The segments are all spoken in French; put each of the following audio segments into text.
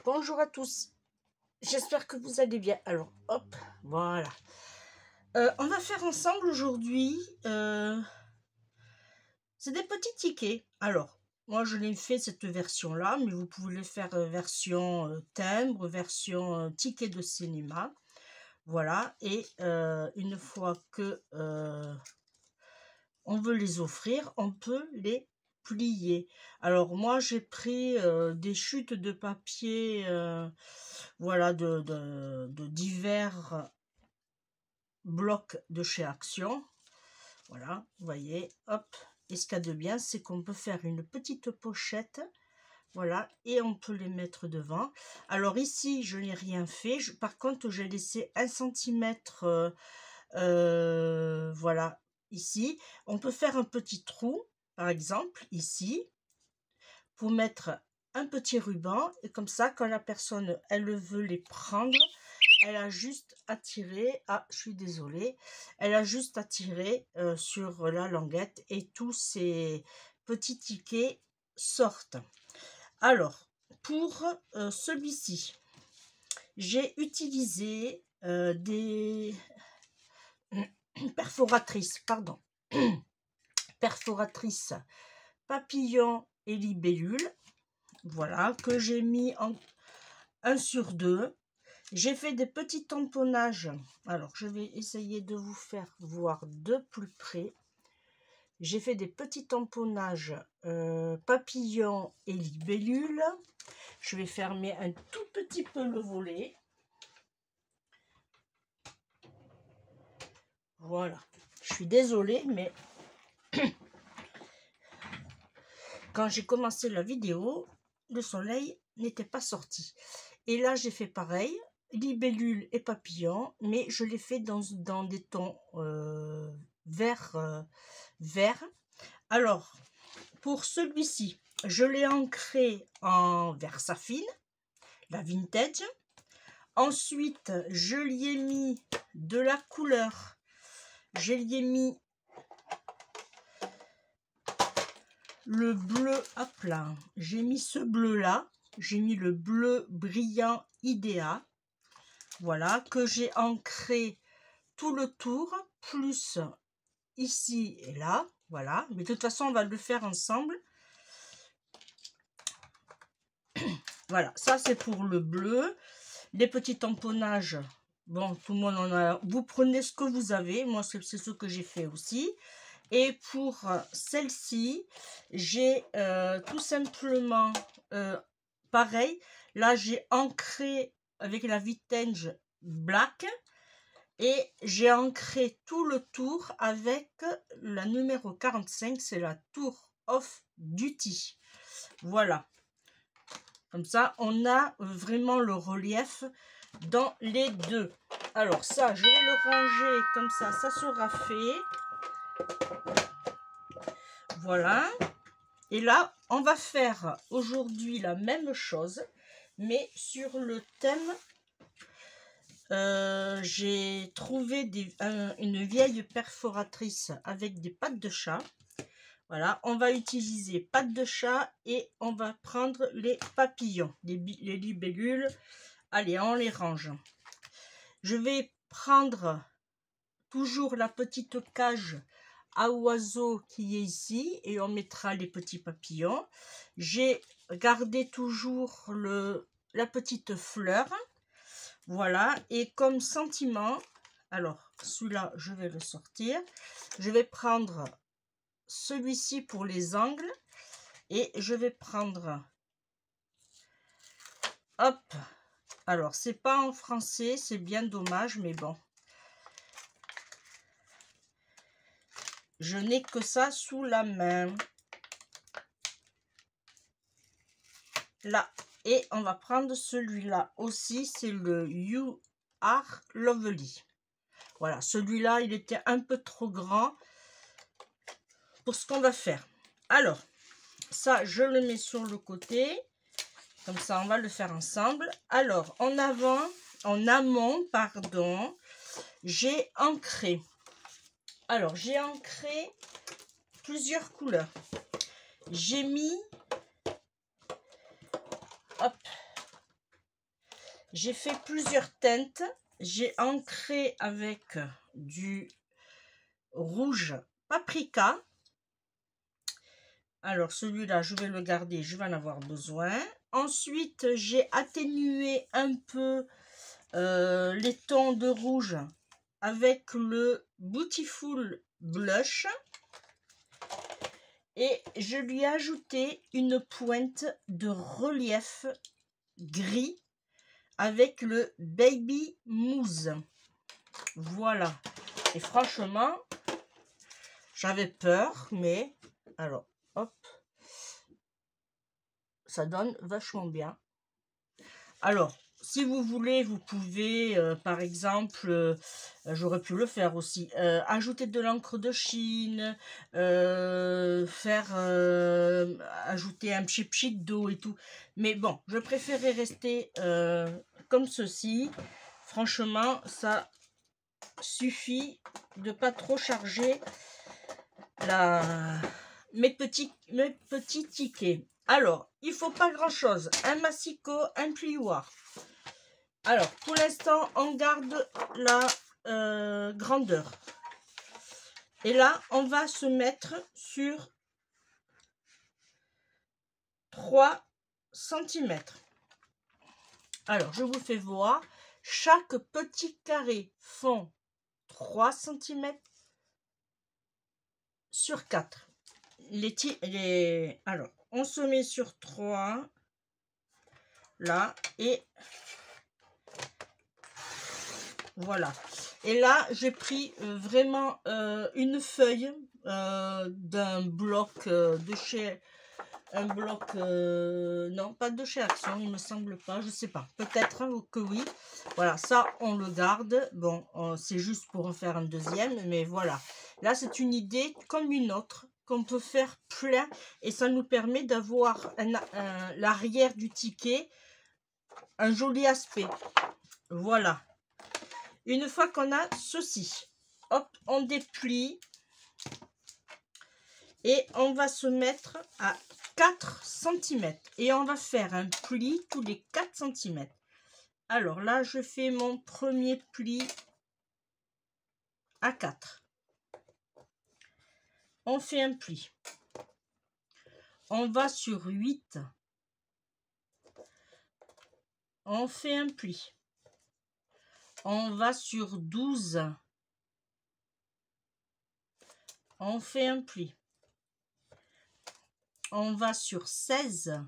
Bonjour à tous, j'espère que vous allez bien. Alors hop, voilà. On va faire ensemble aujourd'hui, c'est des petits tickets. Alors, moi je l'ai fait cette version-là, mais vous pouvez le faire version timbre, version ticket de cinéma. Voilà, et une fois que on veut les offrir, on peut les plier. Alors moi j'ai pris des chutes de papier, voilà, de divers blocs de chez Action. Voilà, vous voyez, hop. Et ce qu'il y a de bien, c'est qu'on peut faire une petite pochette, voilà, et on peut les mettre devant. Alors ici, je n'ai rien fait. Par contre, j'ai laissé 1 centimètre, voilà, ici. On peut faire un petit trou, par exemple, ici, pour mettre un petit ruban. Et comme ça, quand la personne, elle veut les prendre, elle a juste à tirer, ah je suis désolée, elle a juste à tirer sur la languette et tous ces petits tickets sortent. Alors, pour celui-ci, j'ai utilisé des perforatrices, pardon, perforatrices papillon et libellule, voilà, que j'ai mis en 1 sur 2. J'ai fait des petits tamponnages. Alors, je vais essayer de vous faire voir de plus près. J'ai fait des petits tamponnages papillon et libellule. Je vais fermer un tout petit peu le volet. Voilà. Je suis désolée, mais quand j'ai commencé la vidéo, le soleil n'était pas sorti. Et là, j'ai fait pareil. Libellule et papillon, mais je l'ai fait dans des tons vert. Alors, pour celui-ci, je l'ai ancré en Versafine, la vintage. Ensuite, je lui ai mis de la couleur. Je lui ai mis le bleu à plat. J'ai mis ce bleu-là. J'ai mis le bleu brillant Idea. Voilà, que j'ai ancré tout le tour, plus ici et là. Voilà, mais de toute façon, on va le faire ensemble. Voilà, ça c'est pour le bleu. Les petits tamponnages, bon, tout le monde en a. Vous prenez ce que vous avez. Moi, c'est ce que j'ai fait aussi. Et pour celle-ci, j'ai tout simplement pareil. Là, j'ai ancré avec la vintage black. Et j'ai ancré tout le tour avec la numéro 45, c'est la Tour of Duty. Voilà. Comme ça, on a vraiment le relief dans les deux. Alors ça, je vais le ranger comme ça sera fait. Voilà. Et là, on va faire aujourd'hui la même chose, mais sur le thème... j'ai trouvé une vieille perforatrice avec des pattes de chat. Voilà, on va utiliser pattes de chat et on va prendre les papillons, les libellules. Allez, on les range. Je vais prendre toujours la petite cage à oiseaux qui est ici et on mettra les petits papillons. J'ai gardé toujours la petite fleur. Voilà, et comme sentiment, alors celui-là, je vais le sortir. Je vais prendre celui-ci pour les angles et je vais prendre, hop, alors c'est pas en français, c'est bien dommage, mais bon. Je n'ai que ça sous la main. Là, et on va prendre celui-là aussi, c'est le You Are Lovely. Voilà, celui-là, il était un peu trop grand pour ce qu'on va faire. Alors, ça, je le mets sur le côté. Comme ça, on va le faire ensemble. Alors, en amont, pardon, j'ai ancré. Alors, j'ai ancré plusieurs couleurs. J'ai mis, hop, J'ai fait plusieurs teintes. J'ai ancré avec du rouge paprika. Alors celui-là, je vais le garder, je vais en avoir besoin. Ensuite, j'ai atténué un peu les tons de rouge avec le Beautiful Blush. Et je lui ai ajouté une pointe de relief gris avec le Baby Mousse. Voilà. Et franchement, j'avais peur, mais alors, hop, ça donne vachement bien. Alors, si vous voulez, vous pouvez, par exemple, j'aurais pu le faire aussi, ajouter de l'encre de Chine, ajouter un petit pchit d'eau et tout. Mais bon, je préférais rester comme ceci. Franchement, ça suffit de pas trop charger mes petits tickets. Alors, il faut pas grand chose, un massicot, un plioir. Alors, pour l'instant, on garde la grandeur. Et là, on va se mettre sur 3 cm. Alors, je vous fais voir. Chaque petit carré fond 3 cm sur 4. Alors, on se met sur 3. Là, et voilà. Et là, j'ai pris vraiment une feuille d'un bloc de chez... Un bloc... non, pas de chez Action, il me semble pas. Je sais pas. Peut-être que oui. Voilà, ça, on le garde. Bon, c'est juste pour en faire un deuxième. Mais voilà. Là, c'est une idée comme une autre qu'on peut faire plein. Et ça nous permet d'avoir l'arrière du ticket un joli aspect. Voilà. Une fois qu'on a ceci, hop, on déplie et on va se mettre à 4 cm et on va faire un pli tous les 4 cm. Alors là, je fais mon premier pli à 4. On fait un pli. On va sur 8. On fait un pli. On va sur 12. On fait un pli. On va sur 16.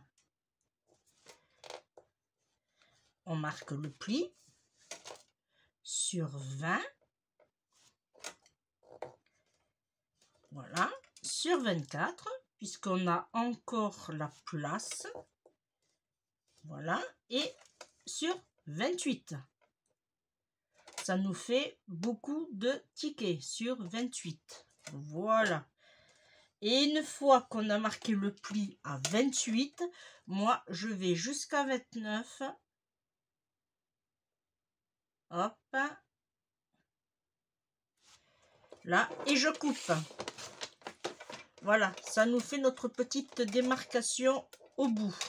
On marque le pli. Sur 20. Voilà. Sur 24, puisqu'on a encore la place. Voilà. Et sur 28. Ça nous fait beaucoup de tickets sur 28. Voilà. Et une fois qu'on a marqué le pli à 28, moi, je vais jusqu'à 29. Hop. Là. Et je coupe. Voilà. Ça nous fait notre petite démarcation au bout.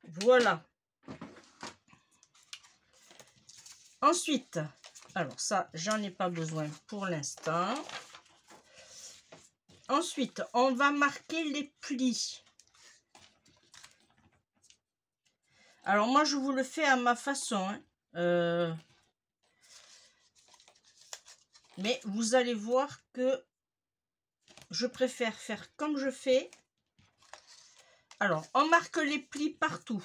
Voilà. Ensuite, alors ça, j'en ai pas besoin pour l'instant. Ensuite, on va marquer les plis. Alors moi, je vous le fais à ma façon. Hein. Mais vous allez voir que je préfère faire comme je fais. Alors, on marque les plis partout.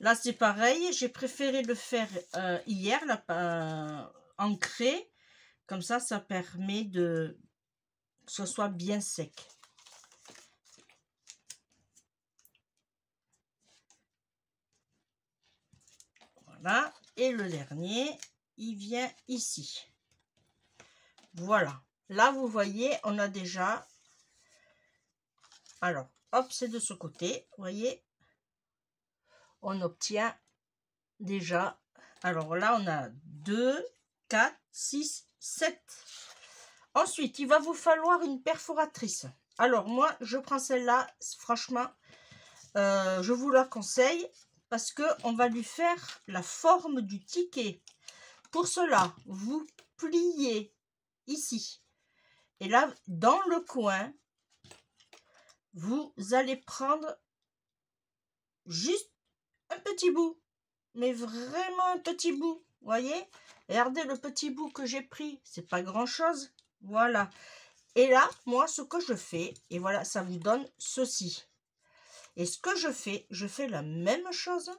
Là, c'est pareil. J'ai préféré le faire hier, là, ancré. Comme ça, ça permet que ce soit bien sec. Voilà. Et le dernier, il vient ici. Voilà. Là, vous voyez, on a déjà... Alors, hop, c'est de ce côté. Vous voyez, on obtient déjà... Alors là, on a 2, 4, 6, 7. Ensuite, il va vous falloir une perforatrice. Alors, moi, je prends celle-là. Franchement, je vous la conseille parce qu'on va lui faire la forme du ticket. Pour cela, vous pliez ici. Et là, dans le coin, vous allez prendre juste un petit bout. Mais vraiment un petit bout. Voyez? Regardez le petit bout que j'ai pris. C'est pas grand-chose. Voilà. Et là, moi, ce que je fais, et voilà, ça vous donne ceci. Et ce que je fais la même chose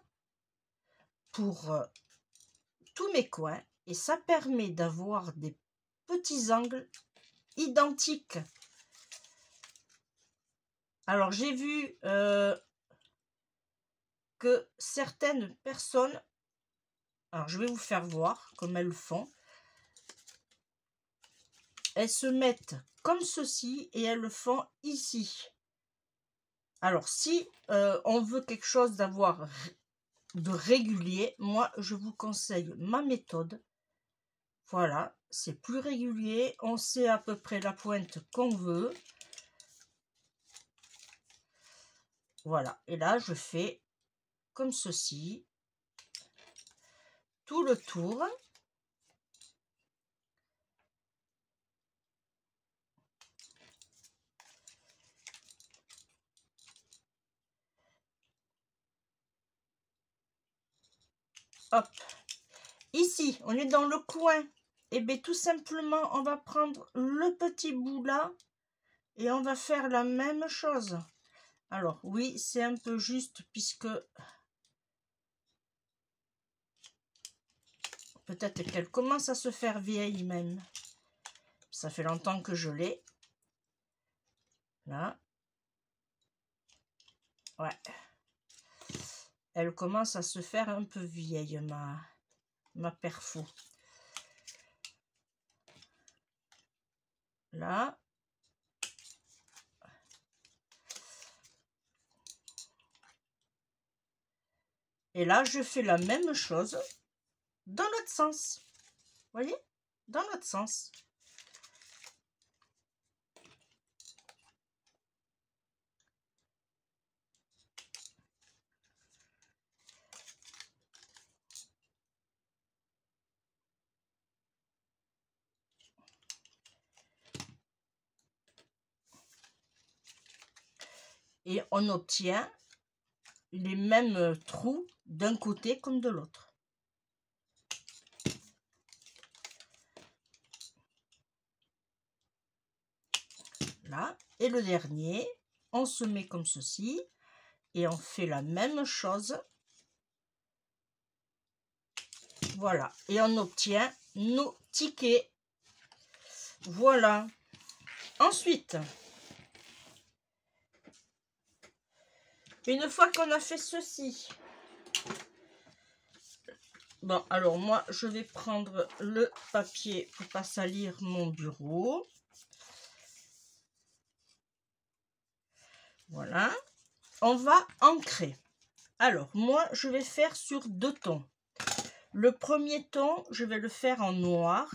pour tous mes coins. Et ça permet d'avoir des petits angles identiques. Alors, j'ai vu que certaines personnes, alors je vais vous faire voir comme elles le font. Elles se mettent comme ceci et elles le font ici. Alors, si on veut quelque chose d'avoir de régulier, moi, je vous conseille ma méthode. Voilà, c'est plus régulier. On sait à peu près la pointe qu'on veut. Voilà, et là, je fais comme ceci. Tout le tour. Hop. Ici, on est dans le coin. Et bien, tout simplement, on va prendre le petit bout là et on va faire la même chose. Alors, oui, c'est un peu juste puisque peut-être qu'elle commence à se faire vieille même. Ça fait longtemps que je l'ai. Là. Ouais. Elle commence à se faire un peu vieille, ma perfo. Là. Et là, je fais la même chose dans l'autre sens. Vous voyez? Dans l'autre sens. Et on obtient les mêmes trous d'un côté comme de l'autre. Là. Et le dernier, on se met comme ceci. Et on fait la même chose. Voilà. Et on obtient nos tickets. Voilà. Ensuite, une fois qu'on a fait ceci, bon, alors moi, je vais prendre le papier pour pas salir mon bureau. Voilà. On va ancrer. Alors, moi, je vais faire sur 2 tons. Le premier ton, je vais le faire en noir,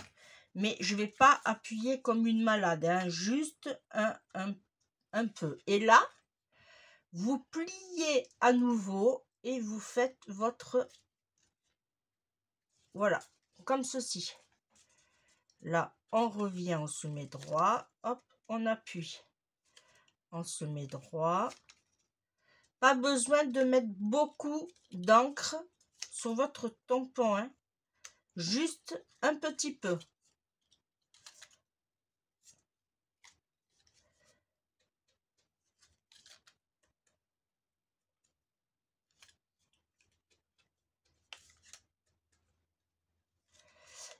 mais je vais pas appuyer comme une malade, hein, juste un peu. Et là, vous pliez à nouveau et vous faites votre... Voilà, comme ceci. Là, on revient, on se met droit, hop, on appuie. On se met droit. Pas besoin de mettre beaucoup d'encre sur votre tampon, hein. Juste un petit peu.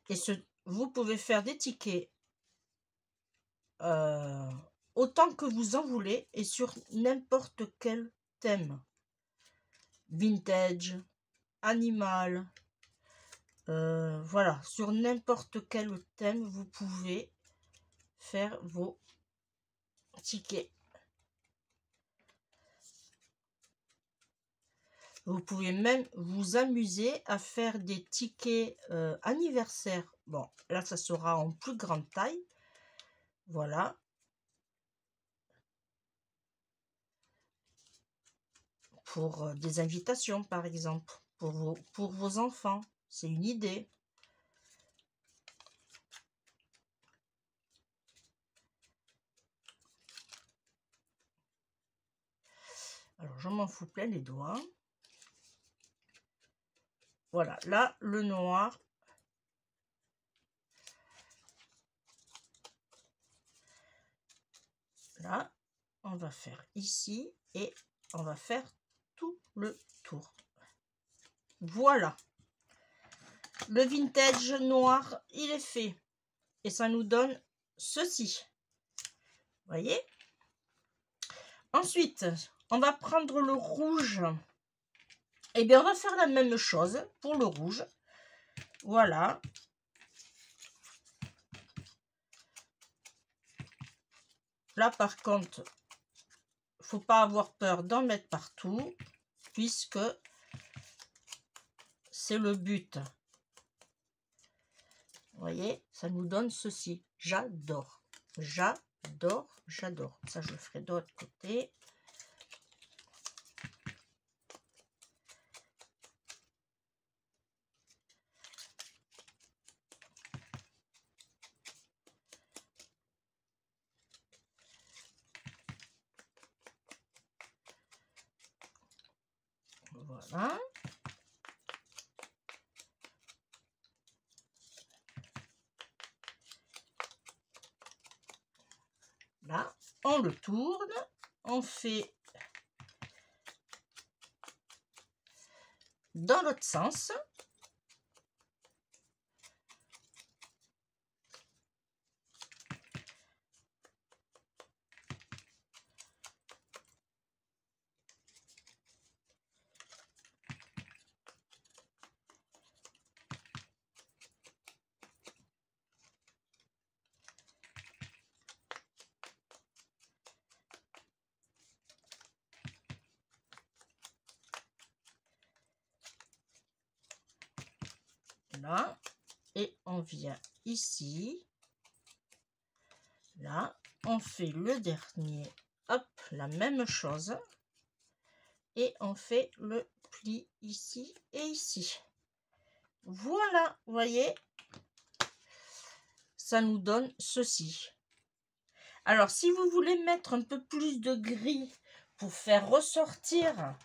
Et vous pouvez faire des tickets autant que vous en voulez et sur n'importe quel thème. Vintage, animal, voilà, sur n'importe quel thème, vous pouvez faire vos tickets. Vous pouvez même vous amuser à faire des tickets anniversaire. Bon, là, ça sera en plus grande taille. Voilà. Pour des invitations, par exemple. Pour vos enfants. C'est une idée. Alors, je m'en fous plein les doigts. Voilà, là, le noir. Là, on va faire ici et on va faire tout le tour. Voilà. Le vintage noir, il est fait. Et ça nous donne ceci. Vous voyez? Ensuite, on va prendre le rouge. Eh bien, on va faire la même chose pour le rouge. Voilà. Là, par contre, faut pas avoir peur d'en mettre partout, puisque c'est le but. Vous voyez, ça nous donne ceci. J'adore. J'adore, j'adore. Ça, je le ferai de l'autre côté. Voilà. Là, on le tourne. On fait dans l'autre sens. Là, et on vient ici. Là, on fait le dernier. Hop, la même chose. Et on fait le pli ici et ici. Voilà, vous voyez, ça nous donne ceci. Alors, si vous voulez mettre un peu plus de gris pour faire ressortir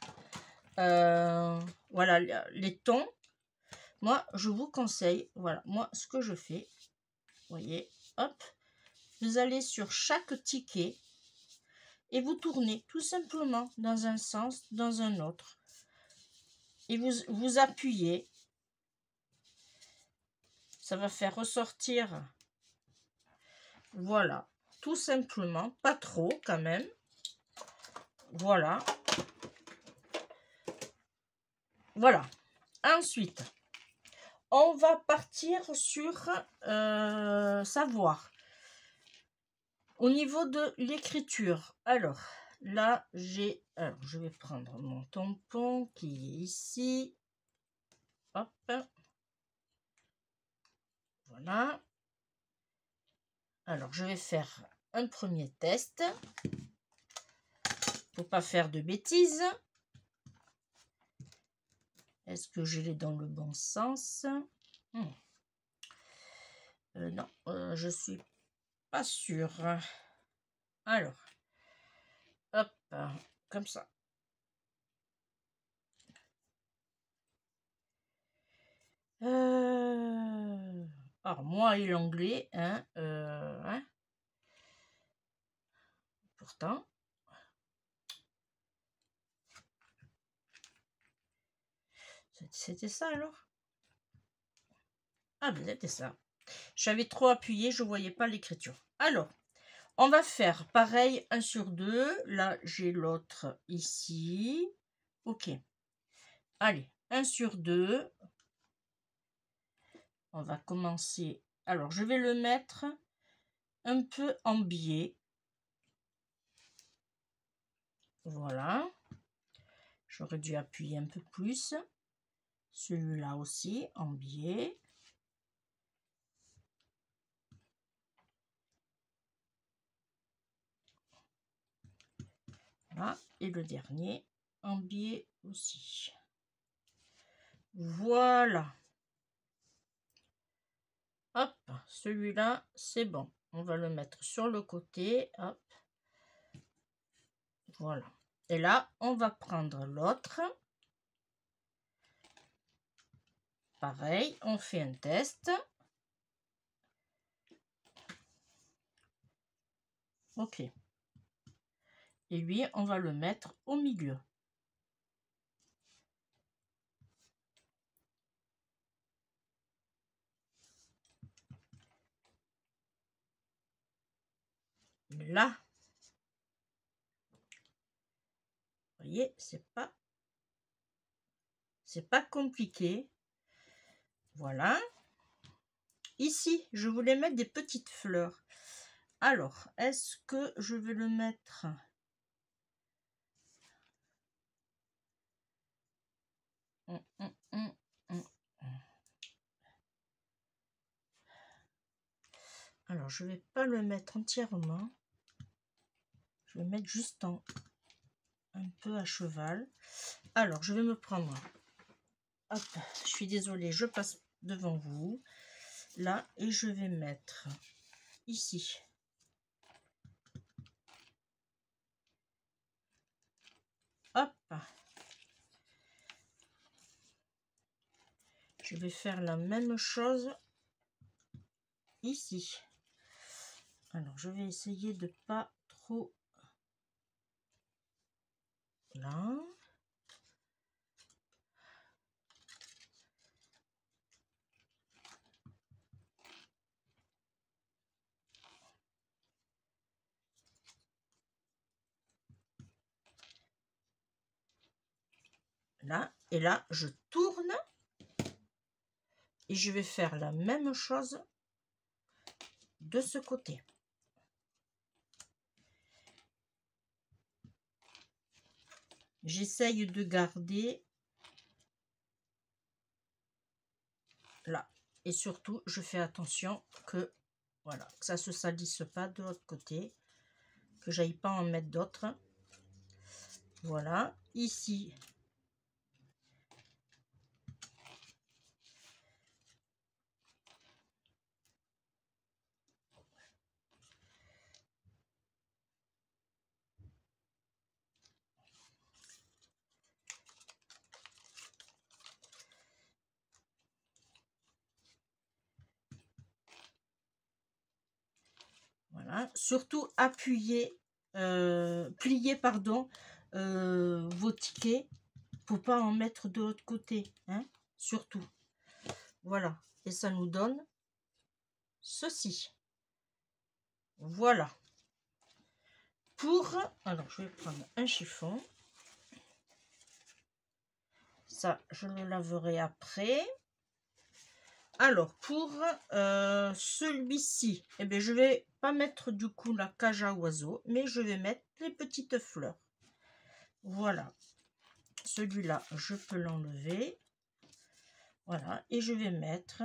voilà, les tons, moi, je vous conseille, voilà, moi, ce que je fais, vous voyez, hop, vous allez sur chaque ticket et vous tournez tout simplement dans un sens, dans un autre. Et vous appuyez. Ça va faire ressortir, voilà, tout simplement, pas trop quand même. Voilà. Voilà. Ensuite, on va partir sur savoir. Au niveau de l'écriture, alors là, je vais prendre mon tampon qui est ici. Hop. Voilà. Alors, je vais faire un premier test. Faut pas faire de bêtises. Est-ce que je l'ai dans le bon sens? Non, je suis pas sûre. Alors, hop, comme ça. Alors, moi et l'anglais, hein, pourtant. C'était ça alors? Ah, ben c'était ça. J'avais trop appuyé, je ne voyais pas l'écriture. Alors, on va faire pareil, 1 sur 2. Là, j'ai l'autre ici. Ok. Allez, 1 sur 2. On va commencer. Alors, je vais le mettre un peu en biais. Voilà. J'aurais dû appuyer un peu plus. Celui-là aussi en biais. Voilà. Et le dernier en biais aussi. Voilà. Hop, celui-là, c'est bon. On va le mettre sur le côté. Hop. Voilà. Et là, on va prendre l'autre. Pareil, on fait un test. Ok. Et lui, on va le mettre au milieu. Là, vous voyez, c'est pas compliqué. Voilà. Ici, je voulais mettre des petites fleurs. Alors, est-ce que je vais le mettre... Alors, je vais pas le mettre entièrement. Je vais mettre juste un peu à cheval. Alors, je vais me prendre... Hop, je suis désolée, je passe devant vous. Là, et je vais mettre ici. Hop. Je vais faire la même chose ici. Alors, je vais essayer de pas trop... Là. Là. Et là, je tourne. Et je vais faire la même chose de ce côté. J'essaye de garder là. Et surtout, je fais attention que, voilà, que ça ne se salisse pas de l'autre côté. Que j'aille pas en mettre d'autres. Voilà. Ici. Voilà. Surtout appuyer, plier, pardon, vos tickets pour pas en mettre de l'autre côté, hein, surtout. Voilà. Et ça nous donne ceci. Voilà. Pour, alors je vais prendre un chiffon. Ça, je le laverai après. Alors, pour celui-ci, eh bien, je vais pas mettre du coup la cage à oiseaux, mais je vais mettre les petites fleurs. Voilà. Celui-là, je peux l'enlever. Voilà. Et je vais mettre...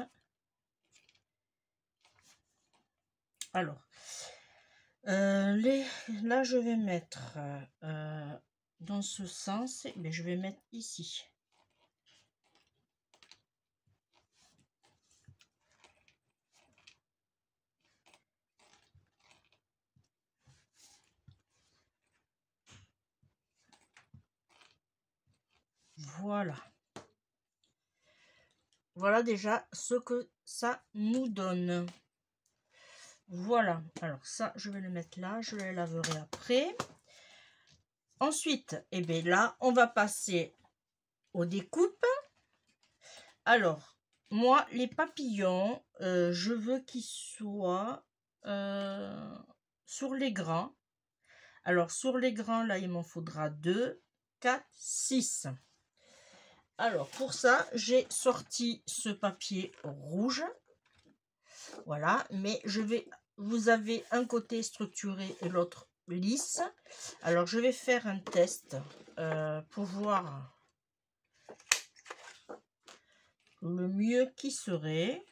Alors, là, je vais mettre dans ce sens, mais je vais mettre ici. Voilà. Voilà déjà ce que ça nous donne. Voilà. Alors ça, je vais le mettre là. Je le laverai après. Ensuite, eh bien là, on va passer aux découpes. Alors, moi, les papillons, je veux qu'ils soient sur les grands. Alors, sur les grands, là, il m'en faudra 2, 4, 6. Alors, pour ça, j'ai sorti ce papier rouge. Voilà, mais vous avez un côté structuré et l'autre lisse. Alors je vais faire un test pour voir le mieux qui serait.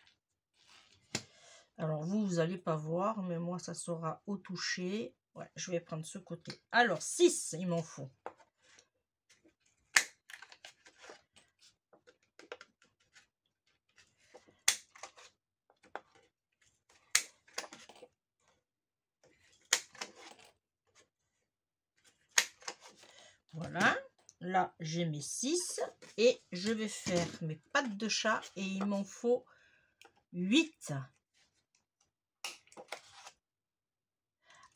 Alors vous allez pas voir, mais moi ça sera au toucher. Ouais, je vais prendre ce côté. Alors 6 il m'en faut. Voilà, là j'ai mes 6 et je vais faire mes pattes de chat et il m'en faut 8.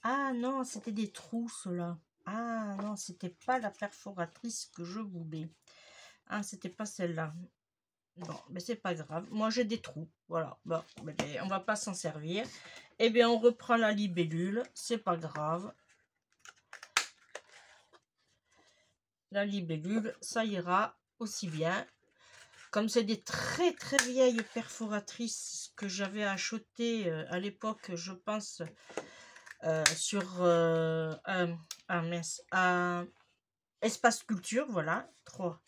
Ah non, c'était des trous ceux-là. Ah non, c'était pas la perforatrice que je voulais. Ah, c'était pas celle-là. Bon, mais c'est pas grave. Moi j'ai des trous. Voilà. Bon, mais on va pas s'en servir. Eh bien, on reprend la libellule. C'est pas grave. La libellule, ça ira aussi bien. Comme c'est des très très vieilles perforatrices que j'avais achetées à l'époque, je pense, sur mince, Espace Culture, voilà, 3,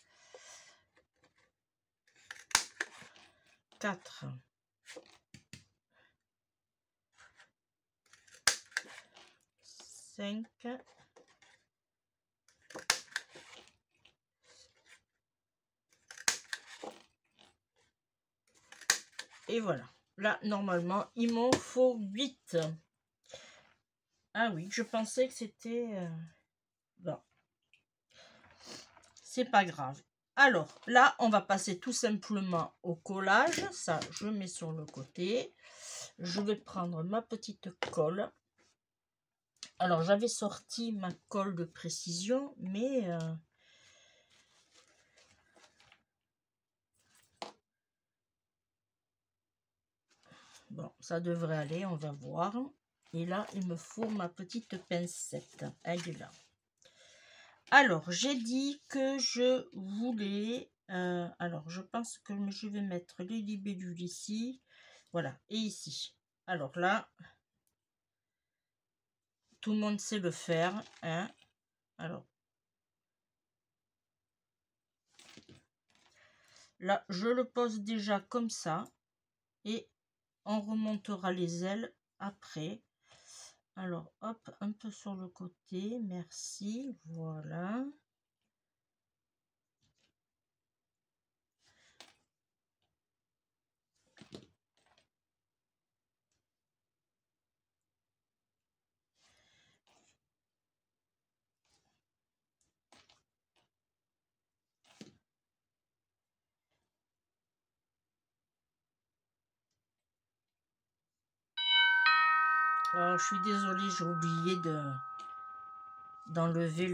4, 5, et voilà. Là, normalement, il m'en faut 8. Ah oui, je pensais que c'était... Bon, c'est pas grave. Alors, là, on va passer tout simplement au collage. Ça, je mets sur le côté. Je vais prendre ma petite colle. Alors, j'avais sorti ma colle de précision, mais... bon, ça devrait aller, on va voir. Et là, il me faut ma petite pincette. Elle est là. Alors, j'ai dit que je voulais... alors, je pense que je vais mettre les libellules ici. Voilà, et ici. Alors là, tout le monde sait le faire. Hein. Alors, là, je le pose déjà comme ça. Et on remontera les ailes après. Alors, hop, un peu sur le côté. Merci. Voilà. Alors, je suis désolée, j'ai oublié d'enlever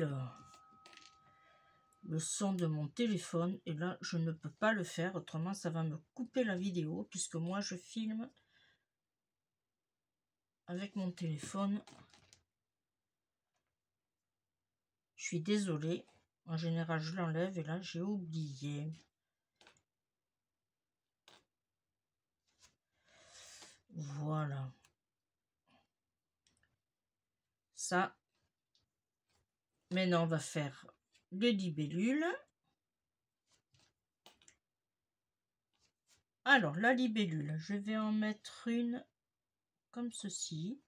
le son de mon téléphone. Et là, je ne peux pas le faire. Autrement, ça va me couper la vidéo. Puisque moi, je filme avec mon téléphone. Je suis désolée. En général, je l'enlève. Et là, j'ai oublié. Voilà. Ça. Maintenant, on va faire les libellules. Alors, la libellule, je vais en mettre une comme ceci.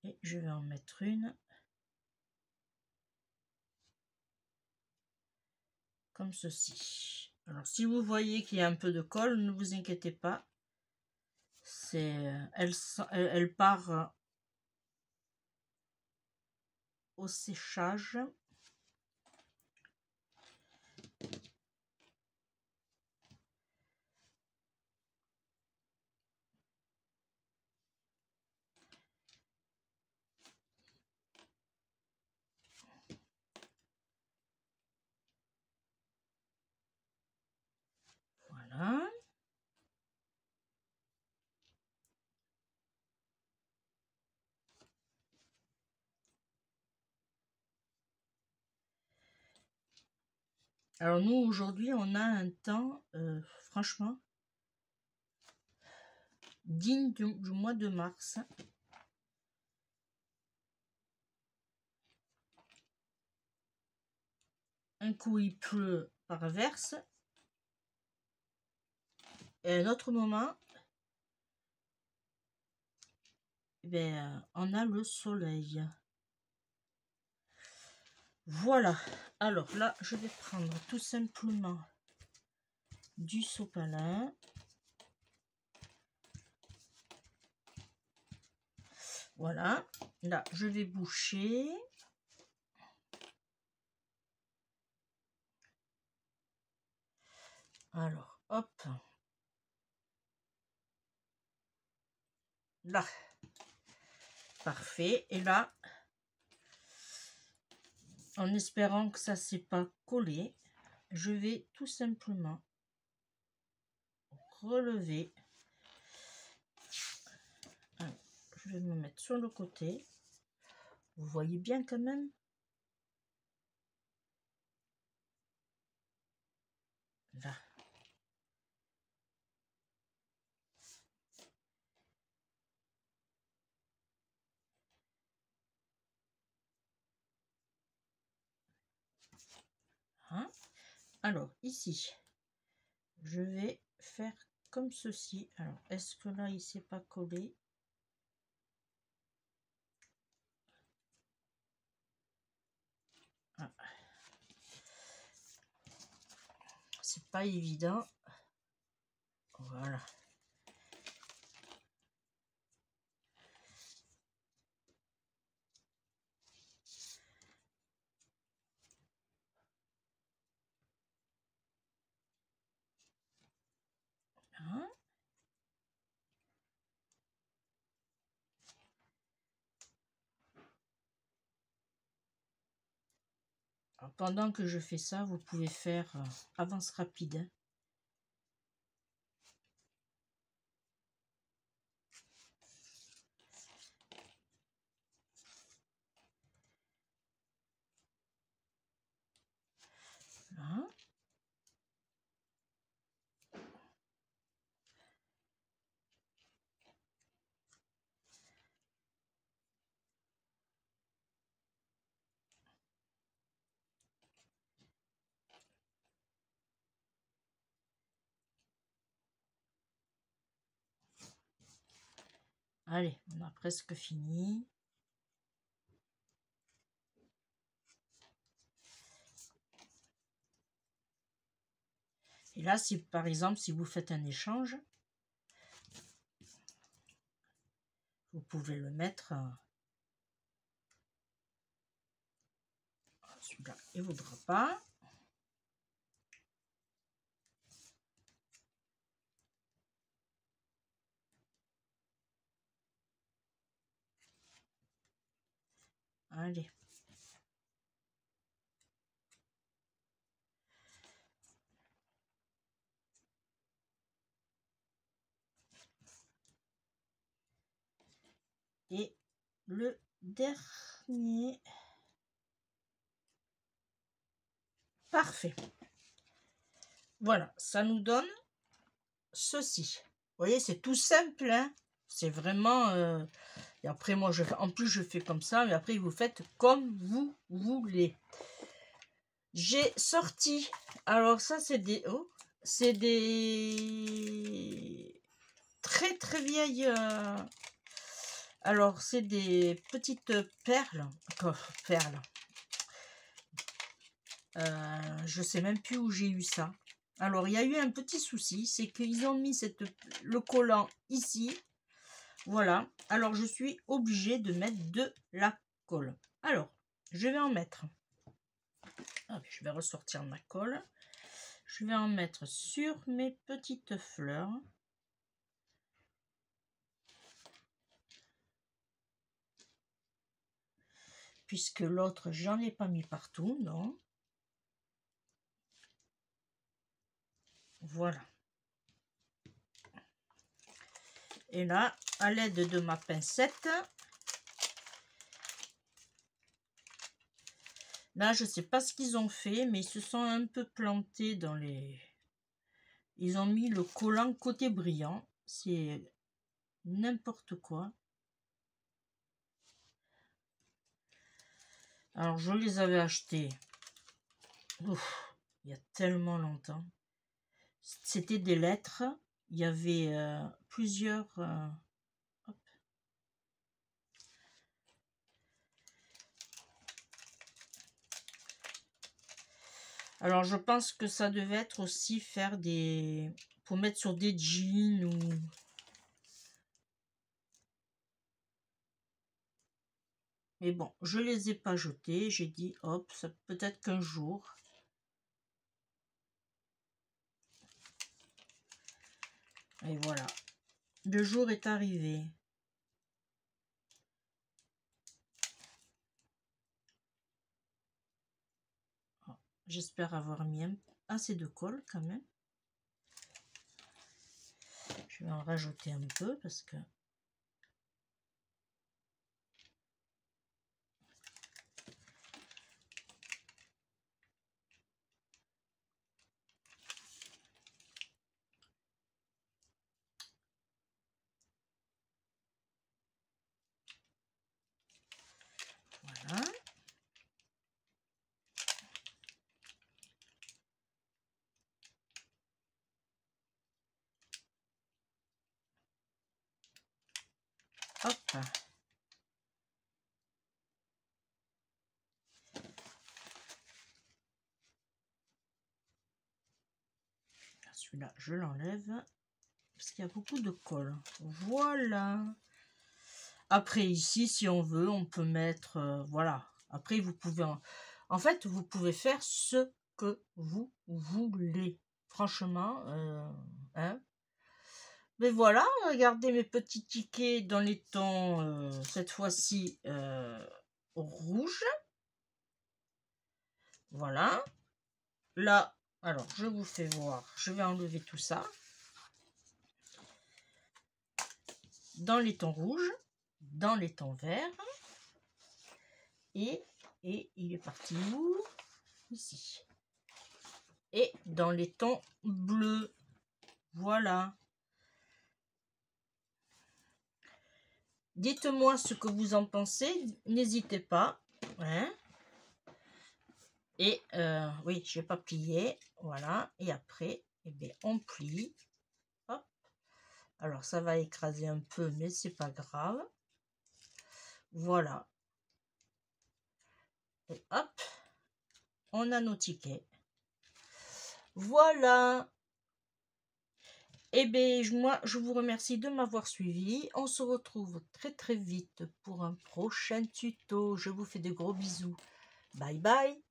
Et je vais en mettre une comme ceci. Alors, si vous voyez qu'il y a un peu de colle, ne vous inquiétez pas. Elle part au séchage. Voilà. Alors nous, aujourd'hui, on a un temps, franchement, digne du mois de mars. Un coup il pleut par verse, et un autre moment, ben, on a le soleil. Voilà. Alors là, je vais prendre tout simplement du sopalin. Voilà. Là, je vais boucher. Alors, hop. Là. Parfait. Et là, en espérant que ça ne s'est pas collé, je vais tout simplement relever. Alors, je vais me mettre sur le côté. Vous voyez bien quand même. Là. Hein? Alors, ici, je vais faire comme ceci. Alors, est-ce que là, il ne s'est pas collé? Ah. C'est pas évident. Voilà. Hein? Alors, pendant que je fais ça, vous pouvez faire avance rapide. Hein? Allez, on a presque fini. Et là, si par exemple, si vous faites un échange, vous pouvez le mettre. Celui-là, il ne voudra pas. Allez. Et le dernier. Parfait. Voilà, ça nous donne ceci. Vous voyez, c'est tout simple, hein. C'est vraiment... Et après, moi, en plus, je fais comme ça, mais après, vous faites comme vous voulez. J'ai sorti... Alors, ça, c'est des... Oh, c'est des... Très, très vieilles... Alors, c'est des petites perles. Perles. Je sais même plus où j'ai eu ça. Alors, il y a eu un petit souci, c'est qu'ils ont mis le collant ici. Voilà. Alors, je suis obligée de mettre de la colle. Alors, je vais en mettre. Ah, je vais ressortir ma colle. Je vais en mettre sur mes petites fleurs. Puisque l'autre, j'en ai pas mis partout, non. Voilà. Et là, à l'aide de ma pincette, là, je sais pas ce qu'ils ont fait, mais ils se sont un peu plantés dans les... Ils ont mis le collant côté brillant. C'est n'importe quoi. Alors, je les avais achetés ouf, il y a tellement longtemps. C'était des lettres. Il y avait plusieurs... hop. Alors, je pense que ça devait être aussi faire des... pour mettre sur des jeans ou... Mais bon, je les ai pas jetés. J'ai dit, hop, ça peut-être qu'un jour... Et voilà. Le jour est arrivé. J'espère avoir mis assez de colle quand même. Je vais en rajouter un peu parce que... Voilà. Hop. Celui-là, je l'enlève parce qu'il y a beaucoup de colle. Voilà. Après, ici, si on veut, on peut mettre... voilà. Après, vous pouvez... En fait, vous pouvez faire ce que vous voulez. Franchement, hein. Mais voilà, regardez mes petits tickets dans les tons, cette fois-ci, rouge. Voilà. Là, alors, je vous fais voir. Je vais enlever tout ça. Dans les tons rouges, dans les tons verts. Et il est parti où? Ici. Et dans les tons bleus. Voilà. Dites-moi ce que vous en pensez. N'hésitez pas. Hein. Et oui, je n'ai pas plié. Voilà. Et après, eh bien, on plie. Hop. Alors, ça va écraser un peu, mais c'est pas grave. Voilà. Et hop. On a nos tickets. Voilà. Eh bien, moi, je vous remercie de m'avoir suivi. On se retrouve très très vite pour un prochain tuto. Je vous fais de gros bisous. Bye bye.